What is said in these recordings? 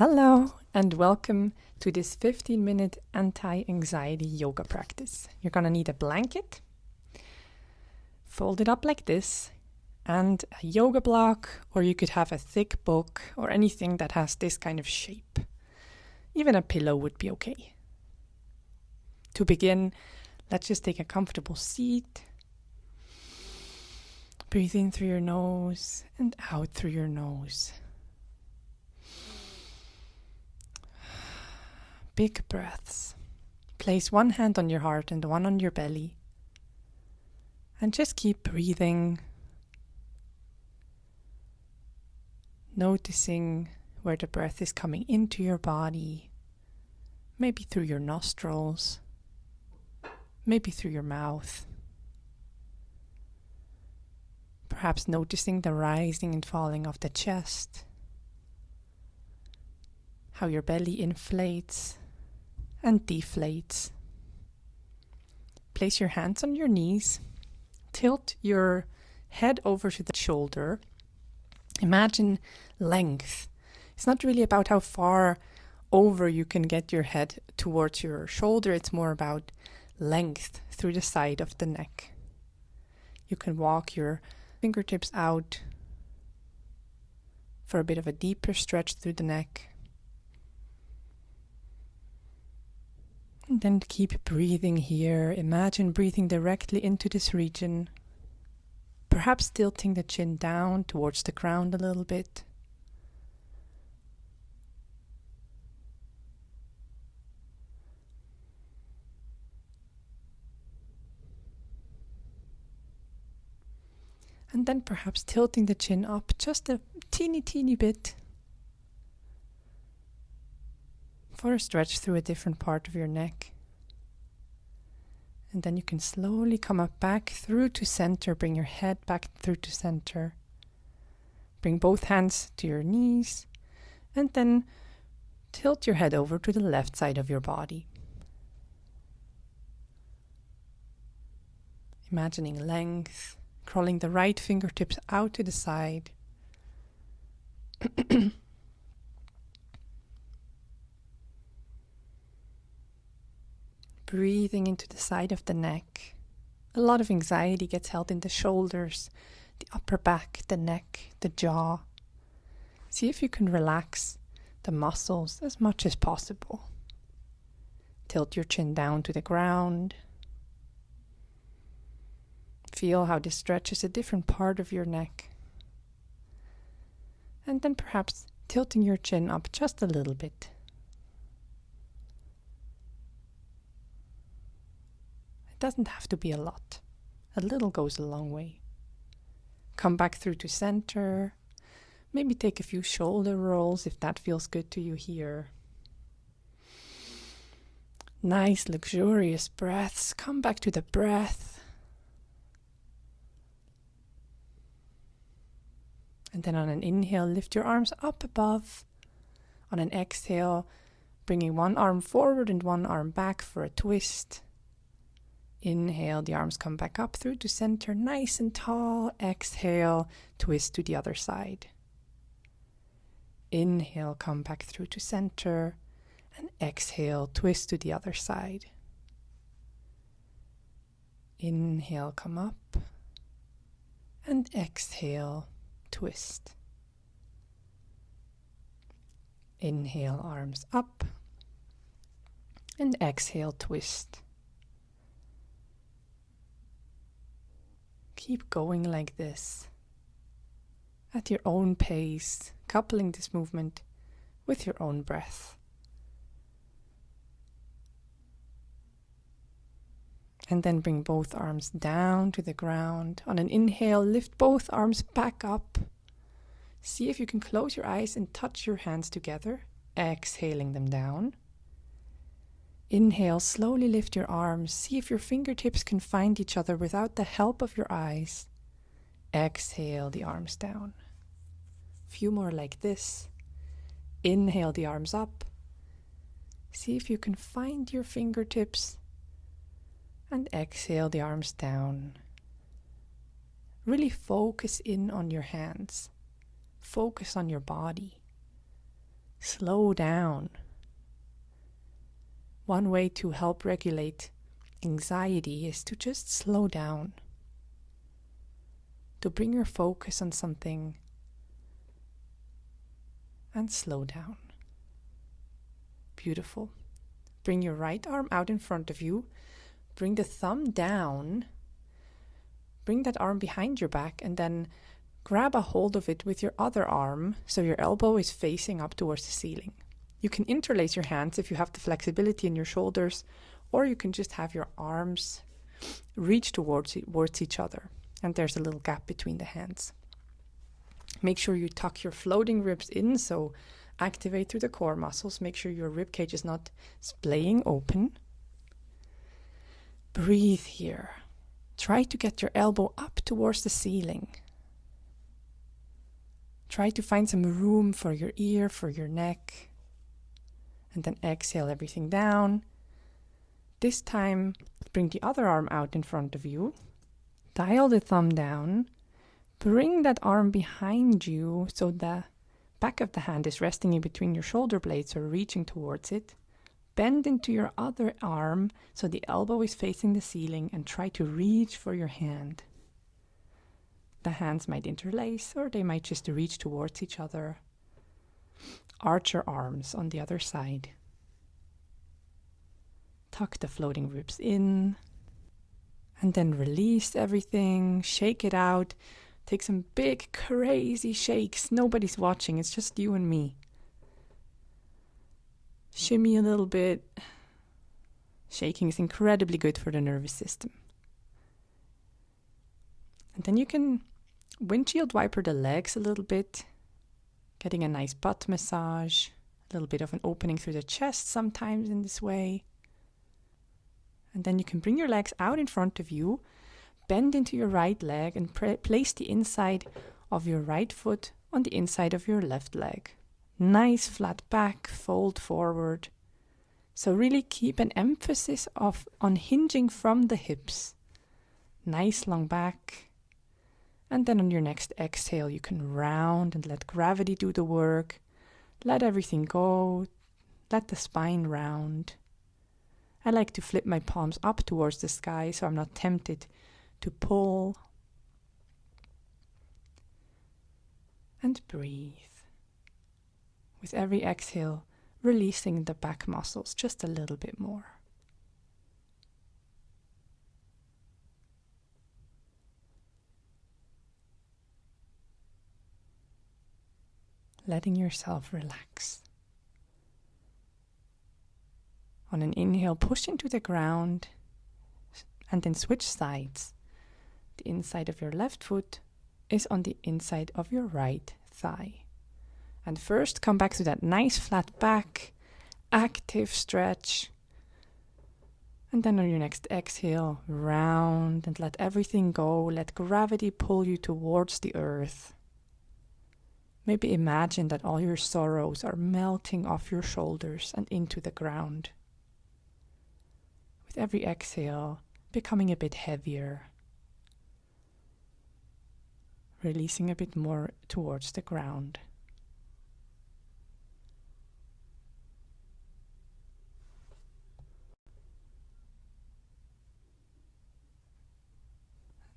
Hello and welcome to this 15-minute anti-anxiety yoga practice. You're going to need a blanket, fold it up like this, and a yoga block, or you could have a thick book or anything that has this kind of shape. Even a pillow would be okay. To begin, let's just take a comfortable seat. Breathe in through your nose and out through your nose. Big breaths. Place one hand on your heart and one on your belly. And just keep breathing. Noticing where the breath is coming into your body. Maybe through your nostrils. Maybe through your mouth. Perhaps noticing the rising and falling of the chest. How your belly inflates and deflates. Place your hands on your knees. Tilt your head over to the shoulder. Imagine length. It's not really about how far over you can get your head towards your shoulder. It's more about length through the side of the neck. You can walk your fingertips out for a bit of a deeper stretch through the neck. And then keep breathing here. Imagine breathing directly into this region. Perhaps tilting the chin down towards the ground a little bit. And then perhaps tilting the chin up just a teeny bit for a stretch through a different part of your neck. And then you can slowly come up back through to center. Bring your head back through to center. Bring both hands to your knees. And then tilt your head over to the left side of your body. Imagining length. Crawling the right fingertips out to the side. Breathing into the side of the neck. A lot of anxiety gets held in the shoulders, the upper back, the neck, the jaw. See if you can relax the muscles as much as possible. Tilt your chin down to the ground. Feel how this stretches a different part of your neck. And then perhaps tilting your chin up just a little bit. It doesn't have to be a lot. A little goes a long way. Come back through to center. Maybe take a few shoulder rolls if that feels good to you here. Nice, luxurious breaths. Come back to the breath. And then on an inhale, lift your arms up above. On an exhale, bringing one arm forward and one arm back for a twist. Inhale, the arms come back up through to center, nice and tall. Exhale, twist to the other side. Inhale, come back through to center. And exhale, twist to the other side. Inhale, come up. And exhale, twist. Inhale, arms up. And exhale, twist. Keep going like this, at your own pace, coupling this movement with your own breath. And then bring both arms down to the ground. On an inhale, lift both arms back up. See if you can close your eyes and touch your hands together, exhaling them down. Inhale, slowly lift your arms. See if your fingertips can find each other without the help of your eyes. Exhale the arms down. A few more like this. Inhale the arms up. See if you can find your fingertips. And exhale the arms down. Really focus in on your hands. Focus on your body. Slow down. One way to help regulate anxiety is to just slow down. To bring your focus on something and slow down. Beautiful. Bring your right arm out in front of you. Bring the thumb down. Bring that arm behind your back and then grab a hold of it with your other arm so your elbow is facing up towards the ceiling. You can interlace your hands if you have the flexibility in your shoulders, or you can just have your arms reach towards each other. And there's a little gap between the hands. Make sure you tuck your floating ribs in, so activate through the core muscles. Make sure your rib cage is not splaying open. Breathe here. Try to get your elbow up towards the ceiling. Try to find some room for your ear, for your neck. And then exhale everything down. This time, bring the other arm out in front of you. Dial the thumb down. Bring that arm behind you so the back of the hand is resting in between your shoulder blades or reaching towards it. Bend into your other arm so the elbow is facing the ceiling and try to reach for your hand. The hands might interlace or they might just reach towards each other. Arch your arms on the other side. Tuck the floating ribs in. And then release everything. Shake it out. Take some big, crazy shakes. Nobody's watching. It's just you and me. Shimmy a little bit. Shaking is incredibly good for the nervous system. And then you can windshield wiper the legs a little bit. Getting a nice butt massage. A little bit of an opening through the chest sometimes in this way. And then you can bring your legs out in front of you. Bend into your right leg and place the inside of your right foot on the inside of your left leg. Nice flat back, fold forward. So really keep an emphasis on hinging from the hips. Nice long back. And then on your next exhale, you can round and let gravity do the work. Let everything go. Let the spine round. I like to flip my palms up towards the sky so I'm not tempted to pull. And breathe. With every exhale, releasing the back muscles just a little bit more. Letting yourself relax. On an inhale, push into the ground and then switch sides. The inside of your left foot is on the inside of your right thigh. And first, come back to that nice flat back, active stretch. And then on your next exhale, round and let everything go. Let gravity pull you towards the earth. Maybe imagine that all your sorrows are melting off your shoulders and into the ground. With every exhale, becoming a bit heavier. Releasing a bit more towards the ground.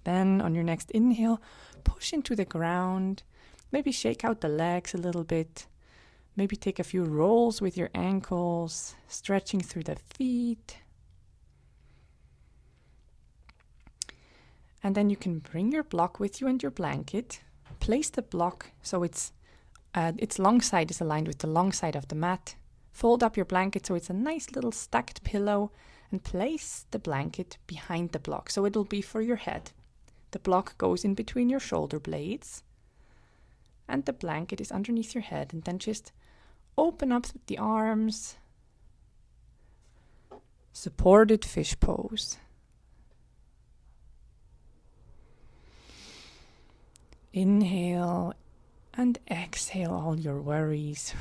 Then on your next inhale, push into the ground. Maybe shake out the legs a little bit. Maybe take a few rolls with your ankles, stretching through the feet. And then you can bring your block with you and your blanket. Place the block so its long side is aligned with the long side of the mat. Fold up your blanket so it's a nice little stacked pillow and place the blanket behind the block so it'll be for your head. The block goes in between your shoulder blades and the blanket is underneath your head, and then just open up the arms. Supported fish pose. Inhale and exhale all your worries.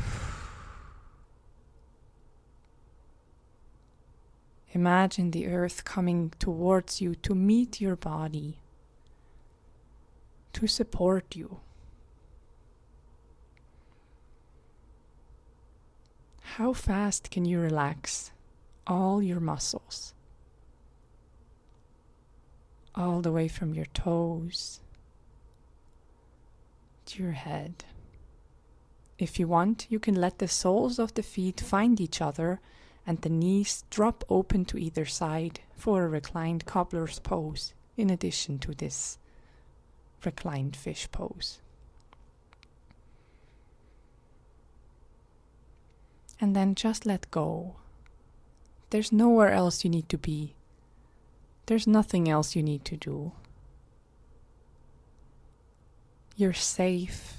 Imagine the earth coming towards you to meet your body, to support you. How fast can you relax all your muscles? All the way from your toes to your head. If you want, you can let the soles of the feet find each other and the knees drop open to either side for a reclined cobbler's pose, in addition to this reclined fish pose. And then just let go. There's nowhere else you need to be. There's nothing else you need to do. You're safe.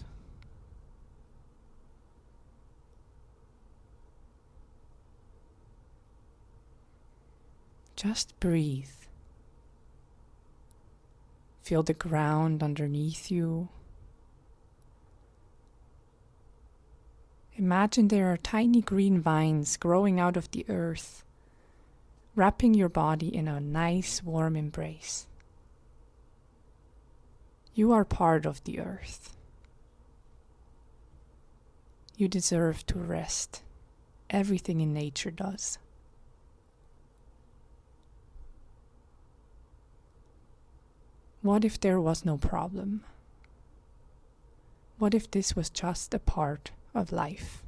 Just breathe. Feel the ground underneath you. Imagine there are tiny green vines growing out of the earth, wrapping your body in a nice warm embrace. You are part of the earth. You deserve to rest. Everything in nature does. What if there was no problem? What if this was just a part of life?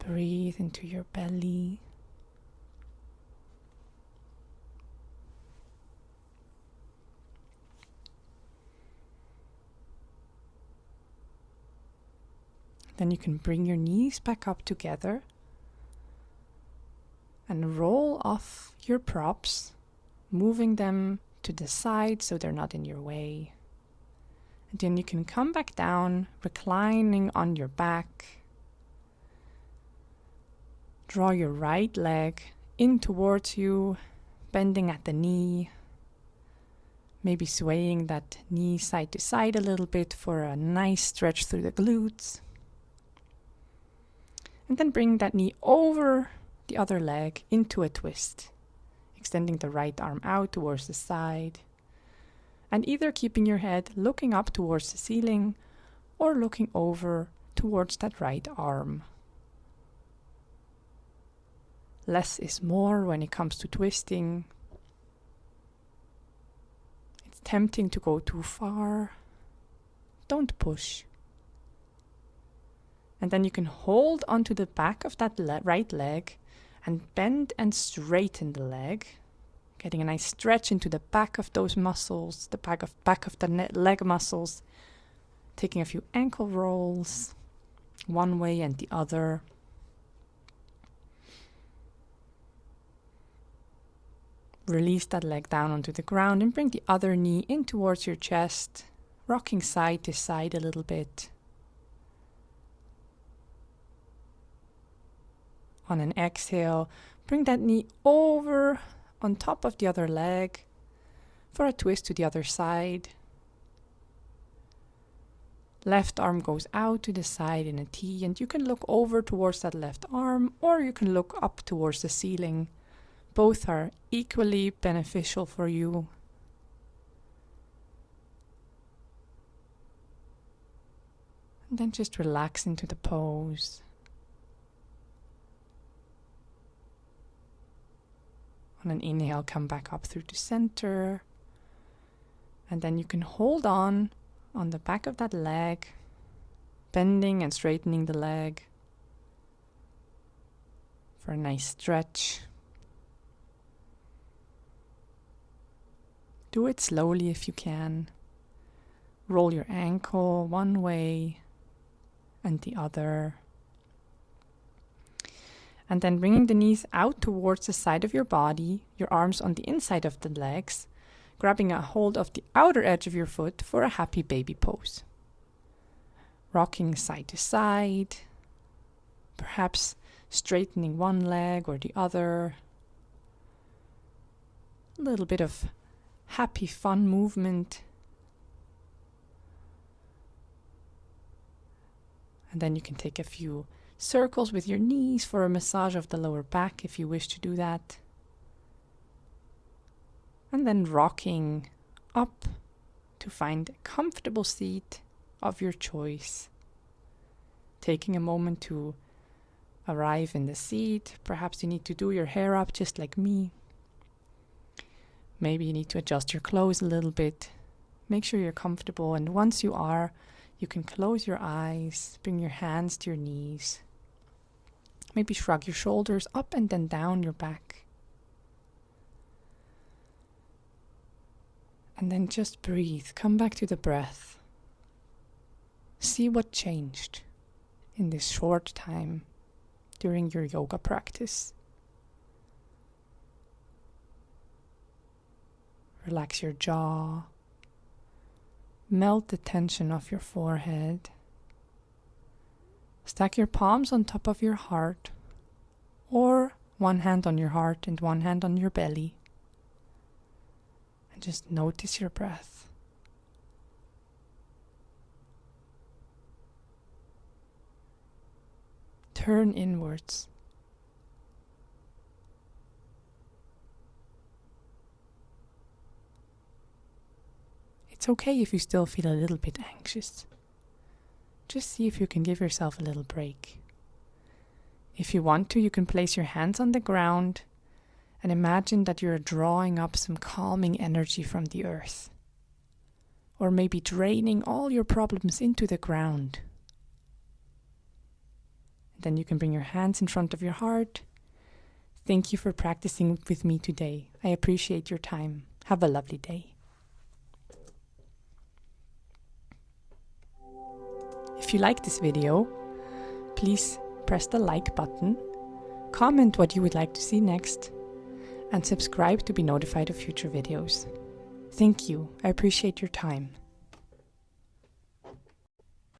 Breathe into your belly. Then you can bring your knees back up together and roll off your props, moving them to the side so they're not in your way. And then you can come back down, reclining on your back. Draw your right leg in towards you, bending at the knee. Maybe swaying that knee side to side a little bit for a nice stretch through the glutes. And then bring that knee over the other leg into a twist, extending the right arm out towards the side, and either keeping your head looking up towards the ceiling or looking over towards that right arm. Less is more when it comes to twisting. It's tempting to go too far. Don't push. And then you can hold onto the back of that right leg and bend and straighten the leg, getting a nice stretch into the back of those muscles, the back of the leg muscles, taking a few ankle rolls, one way and the other. Release that leg down onto the ground and bring the other knee in towards your chest, rocking side to side a little bit. On an exhale, bring that knee over on top of the other leg for a twist to the other side. Left arm goes out to the side in a T, and you can look over towards that left arm, or you can look up towards the ceiling. Both are equally beneficial for you. And then just relax into the pose. On an inhale, come back up through the center. And then you can hold on the back of that leg, bending and straightening the leg for a nice stretch. Do it slowly if you can. Roll your ankle one way and the other. And then bringing the knees out towards the side of your body, your arms on the inside of the legs, grabbing a hold of the outer edge of your foot for a happy baby pose. Rocking side to side, perhaps straightening one leg or the other. A little bit of happy, fun movement. And then you can take a few circles with your knees for a massage of the lower back if you wish to do that. And then rocking up to find a comfortable seat of your choice. Taking a moment to arrive in the seat. Perhaps you need to do your hair up just like me. Maybe you need to adjust your clothes a little bit. Make sure you're comfortable, and once you are, you can close your eyes, bring your hands to your knees. Maybe shrug your shoulders up and then down your back. And then just breathe. Come back to the breath. See what changed in this short time during your yoga practice. Relax your jaw. Melt the tension off your forehead. Stack your palms on top of your heart, or one hand on your heart and one hand on your belly. And just notice your breath. Turn inwards. It's okay if you still feel a little bit anxious. Just see if you can give yourself a little break. If you want to, you can place your hands on the ground and imagine that you're drawing up some calming energy from the earth. Or maybe draining all your problems into the ground. Then you can bring your hands in front of your heart. Thank you for practicing with me today. I appreciate your time. Have a lovely day. If you like this video, please press the like button, comment what you would like to see next, and subscribe to be notified of future videos. Thank you. I appreciate your time.